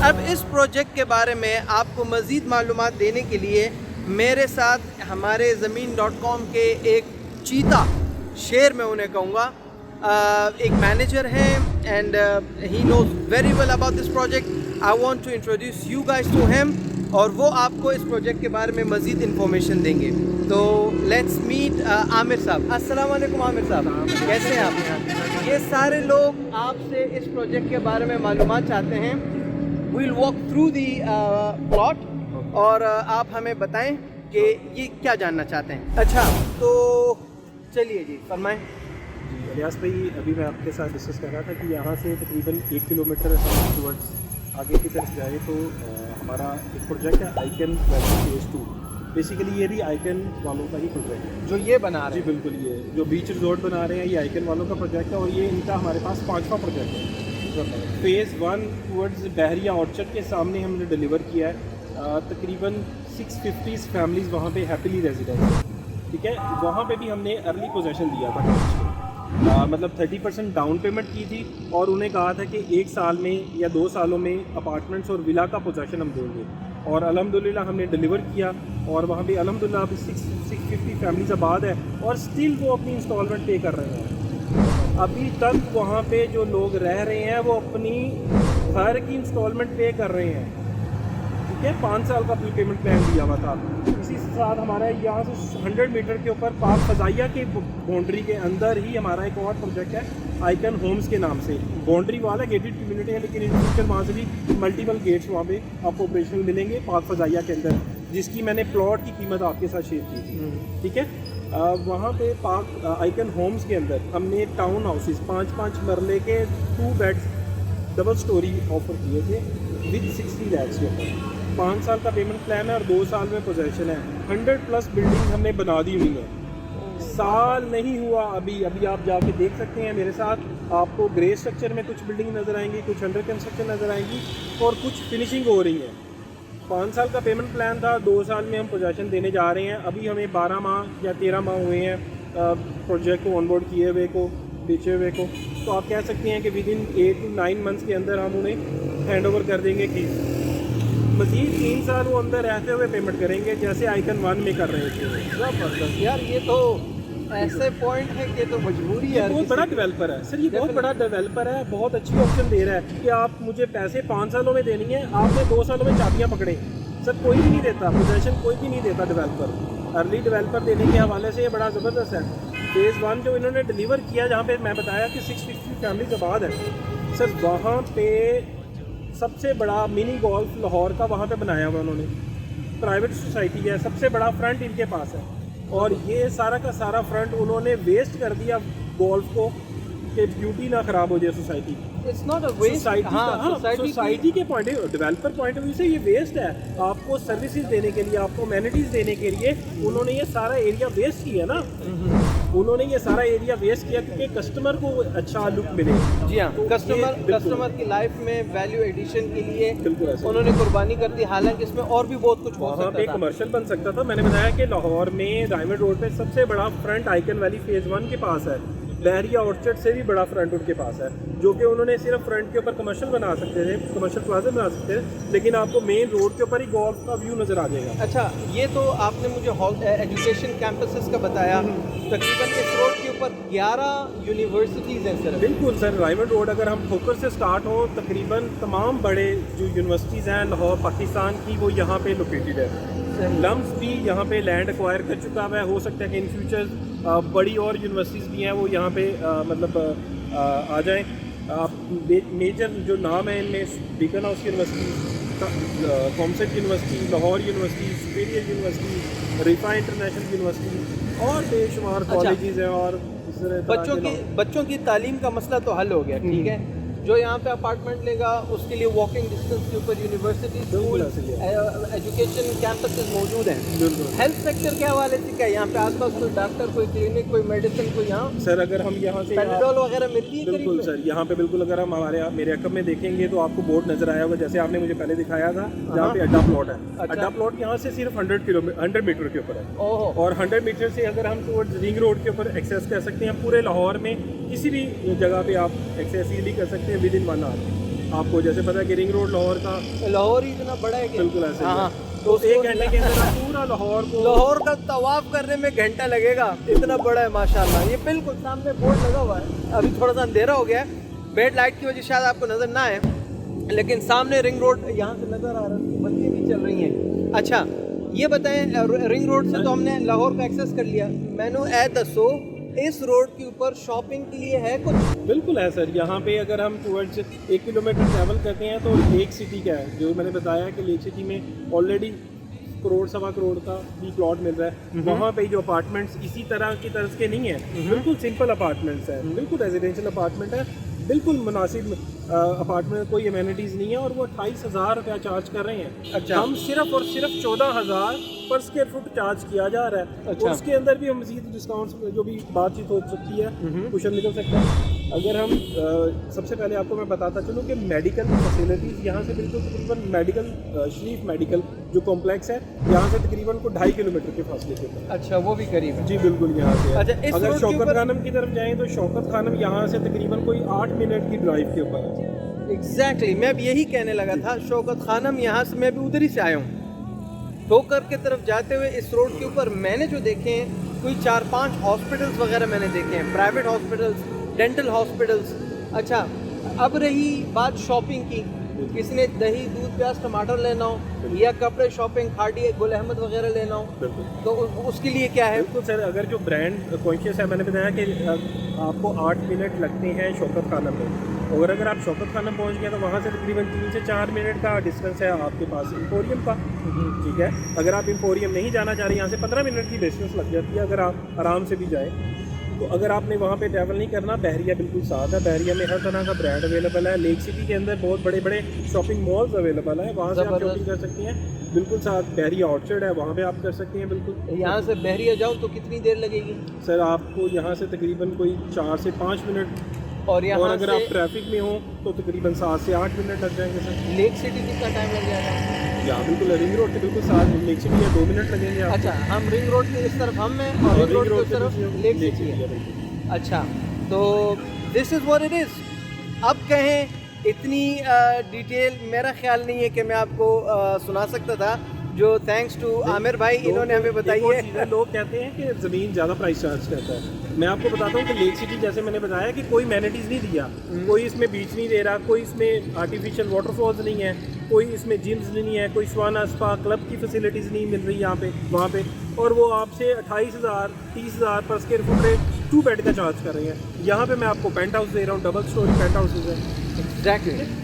अब इस प्रोजेक्ट के बारे में आपको मज़ीद मालूमात देने के लिए मेरे साथ हमारे ज़मीन.com के एक चीता शेर मैं उन्हें कहूँगा, एक मैनेजर हैं and he knows very well about this project. I want to introduce you guys to him और वो आपको इस प्रोजेक्ट के बारे में मज़ीद इन्फॉर्मेशन देंगे। तो लेट्स मीट आमिर साहब। अस्सलाम वालेकुम आमिर साहब, कैसे हैं आप? ये सारे लोग आपसे इस प्रोजेक्ट के बारे में मालूमात चाहते हैं। We'll walk through the plot और आप हमें बताएं कि ये क्या जानना चाहते हैं। अच्छा तो चलिए जी फरमाएं। जी अलियास भाई, अभी मैं आपके साथ डिस्कस कर रहा था कि यहाँ से तकरीबन 1 किलोमीटर हम टुवर्ड्स आगे की तरफ जाए तो हमारा एक प्रोजेक्ट है आइकन वैली फेज़ 2। बेसिकली ये भी आइकन वालों का ही प्रोजेक्ट है जो ये बना रहे जी। बिल्कुल, ये जो बीच रिजॉर्ट बना रहे हैं ये आइकन वालों का प्रोजेक्ट है और ये इनका हमारे पास 5वां प्रोजेक्ट है। फेज़ 1 टुवर्ड्स बहरिया ऑर्चर्ड के सामने हमने डिलीवर किया है। तकरीबन 650 फैमिलीज़ वहाँ पे हैप्पीली रेजिडेंट हैं, ठीक है। वहाँ पे भी हमने अर्ली पोजेशन दिया था, मतलब 30% डाउन पेमेंट की थी और उन्हें कहा था कि 1 साल में या 2 सालों में अपार्टमेंट्स और विला का पोजेशन हम देंगे और अल्हम्दुलिल्लाह हमने डिलीवर किया और वहाँ पे अल्हम्दुलिल्लाह अभी 650 फैमिलीज़ आबाद है और स्टिल वो अपनी इंस्टॉलमेंट पे कर रहे हैं। अभी तक वहाँ पे जो लोग रह रहे हैं वो अपनी घर की इंस्टॉलमेंट पे कर रहे हैं, ठीक है। 5 साल का प्री पेमेंट प्लान दिया हुआ था। इसी के साथ हमारा यहाँ से 100 मीटर के ऊपर पार्क फजाइया के बाउंड्री के अंदर ही हमारा एक और प्रोजेक्ट है आइकन होम्स के नाम से। बाउंड्री वाला गेटेड कम्युनिटी है लेकिन इन फ्यूचर वहाँ से भी मल्टीपल गेट्स वहाँ पे आपको ऑपरेशनल मिलेंगे पार्क फजाइया के अंदर, जिसकी मैंने प्लॉट की कीमत आपके साथ शेयर की थी, ठीक है। वहाँ पे पार्क आइकन होम्स के अंदर हमने टाउन हाउसेस 5-5 मरले के 2 बेड्स डबल स्टोरी ऑफर किए थे विद 60 लैक्स के ऊपर। 5 साल का पेमेंट प्लान है और 2 साल में पोजेशन है। 100+ बिल्डिंग हमने बना दी हुई है, साल नहीं हुआ अभी आप जाके देख सकते हैं मेरे साथ। आपको ग्रे स्ट्रक्चर में कुछ बिल्डिंग नज़र आएंगी, कुछ अंडर कंस्ट्रक्शन नज़र आएंगी और कुछ फिनिशिंग हो रही है। 5 साल का पेमेंट प्लान था, 2 साल में हम पोजेशन देने जा रहे हैं। अभी हमें 12 माह या 13 माह हुए हैं प्रोजेक्ट को ऑनबोर्ड किए हुए को, बेचे हुए को। तो आप कह सकते हैं कि विद इन 8 to 9 मंथ्स के अंदर हम उन्हें हैंड ओवर कर देंगे कि मज़ीद 3 साल वो अंदर रहते हुए पेमेंट करेंगे जैसे आइकन 1 में कर रहे थे। ज़बरदस्त यार, ये तो ऐसे पॉइंट है कि तो मजबूरी है। बहुत बड़ा डेवलपर है सर, ये बहुत बड़ा डेवलपर है, बहुत अच्छी ऑप्शन दे रहा है कि आप मुझे पैसे 5 सालों में देनी है, आपने 2 सालों में चाबियाँ पकड़े। सर कोई भी नहीं देता, पोजेशन कोई भी नहीं देता डेवलपर। अर्ली डेवलपर देने के हवाले से ये बड़ा ज़बरदस्त है। फेज़ 1 जो इन्होंने डिलीवर किया, जहाँ पे मैं बताया कि 650 फैमिलीज आबाद है सर, वहाँ पे सबसे बड़ा मिनी गोल्फ लाहौर का वहाँ पे बनाया हुआ उन्होंने, प्राइवेट सोसाइटी है, सबसे बड़ा फ्रंट इनके पास है और ये सारा का सारा फ्रंट उन्होंने वेस्ट कर दिया गोल्फ को कि ब्यूटी ना ख़राब हो जाए society. It's not a waste, society के point developer point of view से ये वेस्ट है। आपको सर्विसेज देने के लिए, आपको अमेनिटीज़ देने के लिए उन्होंने ये सारा एरिया वेस्ट किया ना। उन्होंने ये सारा एरिया वेस्ट किया क्योंकि कस्टमर को अच्छा लुक मिले। जी हाँ, तो कस्टमर की लाइफ में वैल्यू एडिशन के लिए बिल्कुल उन्होंने कुर्बानी कर दी। हालांकि इसमें और भी बहुत कुछ हो वहाँ पे कमर्शियल बन सकता था। मैंने बताया कि लाहौर में डायमंड रोड पे सबसे बड़ा फ्रंट आइकन वैली फेज़ 1 के पास है, बहरिया ऑर्चर्ड से भी बड़ा फ्रंट उनके पास है, जो कि उन्होंने सिर्फ फ्रंट के ऊपर कमर्शियल बना सकते थे, कमर्शियल प्लाजा बना सकते थे, लेकिन आपको मेन रोड के ऊपर ही गोल्फ का व्यू नज़र आ जाएगा। अच्छा, ये तो आपने मुझे एजुकेशन कैंपसेस का बताया। तकरीबन इस रोड के ऊपर 11 यूनिवर्सिटीज़ हैं सर। बिल्कुल सर, डायमंड रोड अगर हम ठोकर से स्टार्ट हो, तकरीबन तमाम बड़े जो यूनिवर्सिटीज़ हैं लाहौर पाकिस्तान की वो यहाँ पे लोकेटेड है। लम्स भी यहाँ पे लैंड एक्वायर कर चुका है। हो सकता है कि इन फ्यूचर बड़ी और यूनिवर्सिटीज़ भी हैं वो यहाँ पे मतलब आ जाएं। मेजर जो नाम है इनमें Beacon house university, COMSATS university, Lahore university, superior university, Riphah international university और बेशुमार कॉलेजेस हैं। और बच्चों की तालीम का मसला तो हल हो गया, ठीक है। जो यहाँ पे अपार्टमेंट लेगा उसके लिए वॉकिंग डिस्टेंस के ऊपर यूनिवर्सिटी, स्कूल, एजुकेशन कैंपसेस मौजूद हैं। हेल्थ सेक्टर के हवाले से क्या यहाँ पे आसपास कोई डॉक्टर, कोई क्लिनिक, कोई मेडिसिन, कोई यहाँ सर अगर हम यहाँ से पेनिडोल वगैरह मिलती है? बिल्कुल सर, यहाँ पे बिल्कुल अगर हम मेरे अकब में देखेंगे तो आपको बोर्ड नजर आया होगा, जैसे आपने मुझे पहले दिखाया था, जहाँ पे अड्डा प्लॉट है। अड्डा प्लॉट यहाँ से सिर्फ 100 मीटर के ऊपर है और 100 मीटर से अगर हम टुवर्ड्स रिंग रोड के ऊपर एक्सेस कर सकते हैं। पूरे लाहौर में किसी भी जगह पे आप एक्सेस इजीली कर सकते हैं विद इन 1 आवर। आपको जैसे पता है कि रिंग रोड लाहौर का लाहौर ही इतना बड़ा है कि बिल्कुल ऐसे ही हाँ, है। तो एक घंटे के अंदर आप पूरा लाहौर को लाहौर का तवाफ करने में घंटा लगेगा, इतना बड़ा है माशाल्लाह। ये बिल्कुल सामने बोर्ड लगा हुआ है, अभी थोड़ा सा अंधेरा हो गया है, बेड लाइट की वजह से शायद आपको नज़र ना आए, लेकिन सामने रिंग रोड यहाँ से नज़र आ रहा है, बत्तियाँ भी चल रही हैं। अच्छा ये बताएं, रिंग रोड से तो हमने लाहौर का एक्सेस कर लिया, मैनू ए दसो इस रोड के ऊपर शॉपिंग के लिए है कुछ? बिल्कुल है सर। यहाँ पे अगर हम टूवर्ड्स 1 किलोमीटर ट्रैवल करते हैं तो लेक सिटी का है, जो मैंने बताया कि लेक सिटी में ऑलरेडी करोड़ सवा करोड़ का भी प्लॉट मिल रहा है। वहाँ पे जो अपार्टमेंट्स इसी तरह की तर्ज के नहीं है, बिल्कुल सिंपल अपार्टमेंट्स है, बिल्कुल रेजिडेंशियल अपार्टमेंट है, बिल्कुल मुनासिब अपार्टमेंट, कोई एमेनिटीज़ नहीं है, और वो 28,000 रुपया चार्ज कर रहे हैं। अच्छा। हम सिर्फ और सिर्फ 14,000 पर स्क्वायर फुट चार्ज किया जा रहा है। अच्छा। और उसके अंदर भी हम मजीद डिस्काउंट्स जो भी बातचीत हो सकती है, क्वेश्चन निकल सकता है। अगर हम सबसे पहले आपको मैं बताता चलूँ कि मेडिकल फैसिलिटीज़ यहाँ से बिल्कुल तकरीबन मेडिकल शरीफ मेडिकल जो कॉम्प्लेक्स है यहाँ से तकरीबन को 2.5 किलोमीटर के फासले पे है। अच्छा वो भी करीब है। जी बिल्कुल यहाँ से है। अच्छा, इस अगर रोड के शौकत ऊपर- खानम की तरफ जाएँ तो शौकत खानम यहाँ से तकरीबन कोई 8 मिनट की ड्राइव के ऊपर है। एग्जैक्टली मैं अब यही कहने लगा था, शौकत खानम यहाँ से मैं भी उधर ही से आया हूँ। ठोकर की तरफ जाते हुए इस रोड के ऊपर मैंने जो देखे हैं कोई 4-5 हॉस्पिटल्स वगैरह मैंने देखे हैं, प्राइवेट हॉस्पिटल्स, डेंटल हॉस्पिटल्स। अच्छा अब रही बात शॉपिंग की, किसी ने दही दूध प्याज टमाटर लेना हो या कपड़े शॉपिंग खाड़ी गुल अहमद वगैरह लेना हो बिल्कुल। तो उसके लिए क्या है? बिल्कुल सर, अगर जो ब्रांड कॉन्शियस है, मैंने बताया कि आपको 8 मिनट लगते हैं शौकत खानम में, और अगर आप शौकत खानम पहुंच गए तो वहाँ से तकरीबन 3 से 4 मिनट का डिस्टेंस है आपके पास एम्पोरियम का। ठीक है, अगर आप एम्पोरियम नहीं जाना चाह रहे, यहाँ से 15 मिनट की डिस्टेंस लग जाती है अगर आप आराम से भी जाएँ। तो अगर आपने वहाँ पे ट्रैवल नहीं करना, बहरिया बिल्कुल साथ है, बहरिया में हर तरह का ब्रांड अवेलेबल है। लेक सिटी के अंदर बहुत बड़े बड़े शॉपिंग मॉल्स अवेलेबल है, वहाँ से आप शॉपिंग कर सकते हैं। बिल्कुल साथ बहरिया ऑर्चर्ड है, वहाँ पे आप कर सकते हैं। बिल्कुल यहाँ से बहरिया जाऊँ तो कितनी देर लगेगी? सर आपको यहाँ से तकरीबन कोई 4 से 5 मिनट, और यहाँ और अगर से आप ट्रैफिक में हो तो तकरीबन 7 से 8 मिनट लग जाएंगे सर। लेक सिटी कितना टाइम लग जाएगा? या बिल्कुल रिंग रोड के बिल्कुल साथ लेक सिटी है, 2 मिनट लगेंगे आपको। अच्छा हम रिंग रोड के इस तरफ हम हैं और रिंग रोड की उस तरफ लेक सिटी है। बिल्कुल। अच्छा तो this is what it is. अब कहें इतनी डिटेल मेरा ख्याल नहीं है कि मैं आपको सुना सकता था, जो थैंक्स टू आमिर भाई इन्होंने हमें बताई है। लोग कहते हैं कि ज़मीन ज़्यादा प्राइस चार्ज करता है। मैं आपको बताता हूँ कि लेक सिटी जैसे मैंने बताया कि कोई मैनिटीज़ नहीं दिया, कोई इसमें बीच नहीं दे रहा, कोई इसमें आर्टिफिशियल वाटरफॉल्स नहीं है, कोई इसमें जिम्स नहीं है, कोई स्वाना स्पा क्लब की फैसिलिटीज़ नहीं मिल रही यहाँ पे वहाँ पे, और वो आपसे 28,000 30,000 पर स्क्वायर फुट रेट 2 बेड का चार्ज कर रहे हैं। यहाँ पे मैं आपको पेंट हाउस दे रहा हूँ, डबल स्टोरी पेंट हाउसेज है।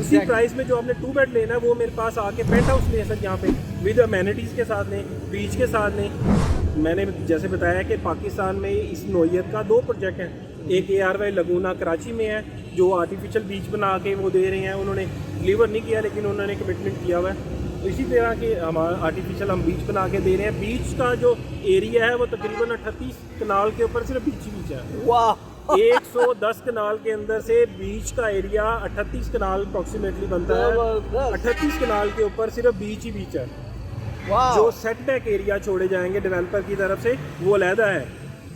उसी प्राइस में जो आपने 2 बेड लेना है वो मेरे पास आके पेंट हाउस ले सकते यहाँ पे, विद अमेनिटीज़ के साथ लें, बीच के साथ लें। मैंने जैसे बताया कि पाकिस्तान में इस नौइयत का 2 प्रोजेक्ट हैं, एक ARY लगूना कराची में है जो आर्टिफिशियल बीच बना के वो दे रहे हैं, उन्होंने डिलीवर नहीं किया लेकिन उन्होंने कमिटमेंट किया हुआ है। तो इसी तरह के हमारा आर्टिफिशियल हम बीच बना के दे रहे हैं। बीच का जो एरिया है वो तकरीबन 38 कनाल के ऊपर सिर्फ बीच ही बीच है। वाह 110 कनाल के अंदर से बीच का एरिया 38 कनाल अप्रॉक्सीमेटली बनता है। 38 कनाल के ऊपर सिर्फ बीच ही बीच है। वाह जो सेटबैक एरिया छोड़े जाएंगे डेवलपर की तरफ से वो अलहदा है।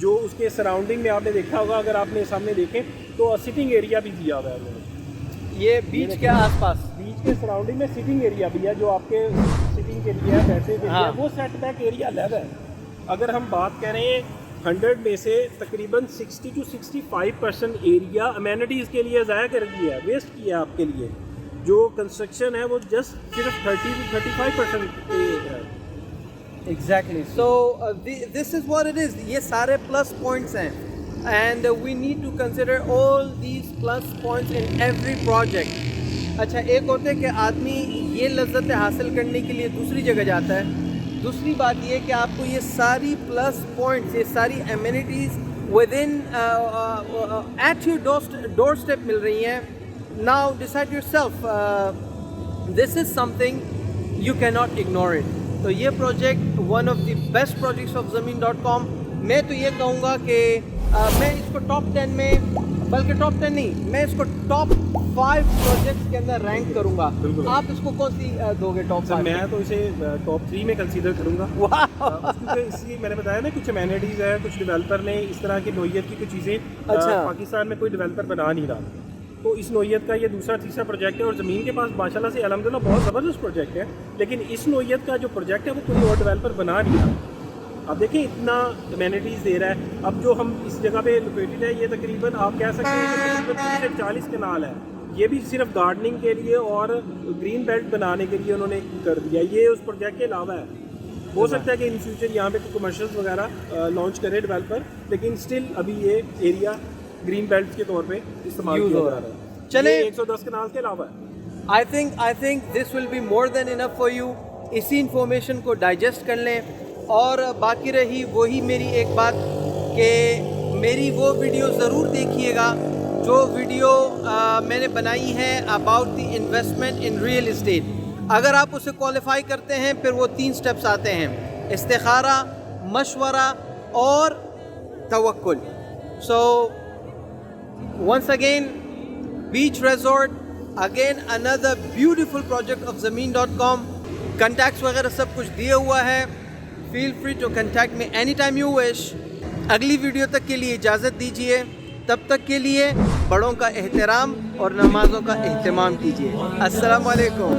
जो उसके सराउंडिंग में आपने देखा होगा, अगर आपने सामने देखें तो सिटिंग एरिया भी दिया हुआ है उन्होंने। ये बीच के आसपास, बीच के सराउंडिंग में सिटिंग एरिया भी है जो आपके सिटिंग के लिए है, बैठने के लिए हाँ। वो सेटबैक एरिया अलग है। अगर हम बात करें 100 में से तकरीबन 60 to 65% एरिया अमेनिटीज़ के लिए ज़ाया कर दिया है, वेस्ट किया है आपके लिए। जो कंस्ट्रक्शन है वो जस्ट सिर्फ 30 to 35% है। Exactly. So this is what it is. ये सारे प्लस पॉइंट्स हैं and we need to consider all these plus points in every project. अच्छा एक होता है कि आदमी ये लज्जतें हासिल करने के लिए दूसरी जगह जाता है, दूसरी बात ये कि आपको ये सारी प्लस पॉइंट्स, ये सारी amenities within at your doorstep मिल रही हैं। Now decide yourself, this is something you can not ignore it. तो ये project one of the best projects of ज़मीन.com। मैं तो ये कहूँगा कि मैं इसको टॉप 10 में, बल्कि टॉप 10 नहीं, मैं इसको टॉप 5 प्रोजेक्ट्स के अंदर रैंक करूँगा। आप इसको कौन सी दोगे टॉप 5? मैं तो इसे टॉप 3 में कंसीडर करूँगा। क्योंकि इसी मैंने बताया ना, कुछ अमेनिटीज़ है, कुछ डेवलपर ने इस तरह की नौइयत की कुछ चीज़ें अच्छा। पाकिस्तान में कोई डेवलपर बना नहीं रहा। तो इस नोयत का ये दूसरा तीसरा प्रोजेक्ट है और ज़मीन के पास माशाल्लाह से अल्हम्दुलिल्लाह बहुत ज़बरदस्त प्रोजेक्ट है। लेकिन इस नोयत का जो प्रोजेक्ट है वो कोई और डेवलपर बना नहीं रहा। अब देखें इतना अमेनिटीज़ दे रहा है। अब जो हम इस जगह पे लोकेटेड है ये तकरीबन आप कह सकते हैं कि तकरीबन 30 से 40 कनाल है। ये भी सिर्फ गार्डनिंग के लिए और ग्रीन बेल्ट बनाने के लिए उन्होंने कर दिया। ये उस प्रोजेक्ट के अलावा है। हो सकता है कि इन फ्यूचर यहाँ पे कमर्शियल्स वगैरह लॉन्च करे डेवलपर, लेकिन स्टिल अभी ये एरिया ग्रीन बेल्ट के तौर पे इस्तेमाल किया जा रहा है। चले 110 कनाल के अलावा है। I think this will be more than enough for you. इसी इंफॉर्मेशन को डाइजेस्ट कर लें। और बाकी रही वही मेरी एक बात कि मेरी वो वीडियो ज़रूर देखिएगा जो वीडियो मैंने बनाई है about the investment in real estate. अगर आप उसे क्वालिफाई करते हैं फिर वो 3 स्टेप्स आते हैं, इस्तिखारा, मशवरा और तवक्कुल। So once again beach resort, again another beautiful project of ज़मीन.com। कॉन्टैक्ट्स वगैरह सब कुछ दिया हुआ है। Feel free to contact me any time you wish. अगली वीडियो तक के लिए इजाज़त दीजिए। तब तक के लिए बड़ों का एहतराम और नमाज़ों का एहतमाम कीजिए। अस्सलाम वालेकुम।